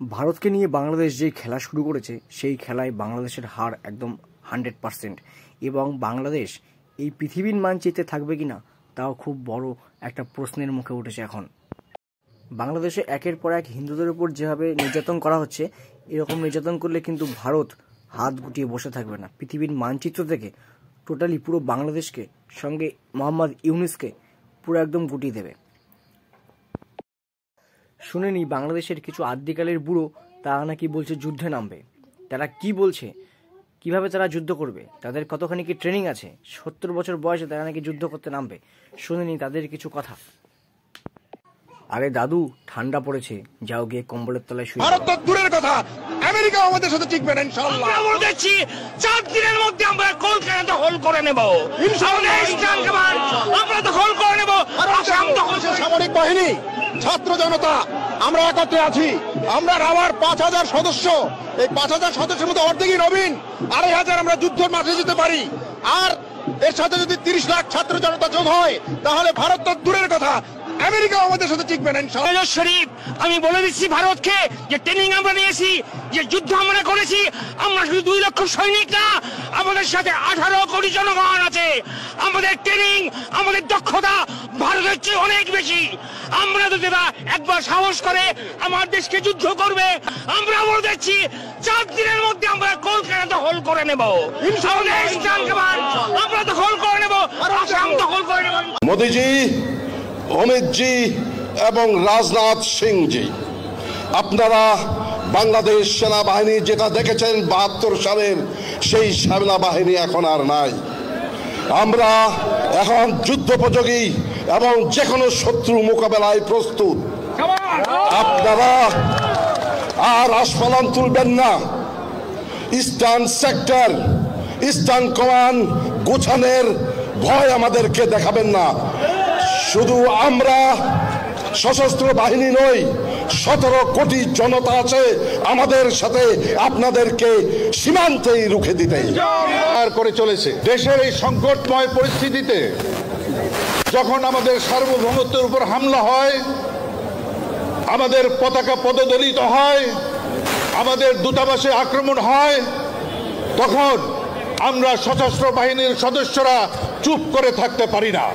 ভারতকে নিয়ে বাংলাদেশ যে খেলা শুরু করেছে সেই খেলায় বাংলাদেশের হার একদম 100%। এবং বাংলাদেশ এই পৃথিবীর মানচিত্রে থাকবে কিনা তাও খুব বড় একটা প্রশ্নের মুখে উঠেছে এখন। বাংলাদেশে একের পর এক হিন্দুদের উপর যেভাবে নির্যাতন করা হচ্ছে, এরকম নির্যাতন করলে কিন্তু ভারত হাত গুটিয়ে বসে থাকবে না। পৃথিবীর মানচিত্র থেকে টোটালি পুরো বাংলাদেশকে সঙ্গে মোহাম্মদ ইউনুসকে পুরো একদম গুটিয়ে দেবে। শুনেনি বাংলাদেশের কিছু আদ্যিকালের বুড়ো তারা নাকি বলছে যুদ্ধে নামবে। তারা কি বলছে, কিভাবে তারা যুদ্ধ করবে, তাদের কতখানি কি ট্রেনিং আছে, 70 বছর বয়সে তারা নাকি যুদ্ধ করতে নামবে। শুনেনি তাদের কিছু কথা। আরে দাদু, ঠান্ডা পড়েছে, যাও গিয়ে কম্বলের তলায় শুয়ে। ভারত তো দূরের কথা, আমেরিকা আমাদের সাথে টিকবে না ইনশাআল্লাহ। আমরা বলতেছি 4 দিনের মধ্যে আমরা কলকাতা দখল করে নেব ইনশাআল্লাহ। আমরা দখল করে নেব। আসাম দখল। সামরিক বাহিনী, ছাত্র জনতা আমরা একত্রে আছি। আমরা রাওয়ার 5000 সদস্য, এই 5000 সদস্যের মধ্যে অর্ধেকই নবীন, 2500 আমরা যুদ্ধের মাঠে যেতে পারি। আর এর সাথে যদি 30 লাখ ছাত্র জনতা যোগ হয় তাহলে ভারত তো দূরের কথা, আমেরিকা আমাদের সাথে টিকবে না ইনশাআল্লাহ। শরীফ, আমি বলে দিচ্ছি ভারতকে যে ট্রেনিং আমরা নিয়েছি, যে যুদ্ধ আমরা করেছি, আমরা শুধু 2 লক্ষ সৈনিক না, আমাদের সাথে 18 কোটি জনগণ আছে। আমাদের ট্রেনিং, আমাদের দক্ষতা ভারতের চেয়ে অনেক বেশি। আমরা যদি একবার সাহস করে আমার দেশকে যুদ্ধ করবে, আমরা বলে দিচ্ছি 4 দিনের মধ্যে আমরা কলকাতা দখল করে নেব ইনশাআল্লাহ। আমরা দখল করে নেব, আসাম দখল করে নেব। মোদিজি, অমিত জি এবং রাজনাথ সিং জি, আপনারা বাংলাদেশ সেনাবাহিনী যেটা দেখেছেন 72 সালের, সেই সেনাবাহিনী এখন আর নাই। আমরা এখন যুদ্ধোপযোগী এবং যে কোনো শত্রু মোকাবেলায় প্রস্তুত। আপনারা আর আস্ফালন তুলবেন না। ইস্টার্ন সেক্টর, ইস্টার্ন কমান্ড গোছানোর ভয় আমাদেরকে দেখাবেন না। শুধু আমরা সশস্ত্র বাহিনী নই, 17 কোটি জনতা আছে আমাদের সাথে, আপনাদেরকে সীমান্তেই রুখে দিতে করে চলেছে। দেশের এই সংকটময় পরিস্থিতিতে যখন আমাদের সার্বভৌমত্বের উপর হামলা হয়, আমাদের পতাকা পদদলিত হয়, আমাদের দূতাবাসে আক্রমণ হয়, তখন আমরা সশস্ত্র বাহিনীর সদস্যরা চুপ করে থাকতে পারি না।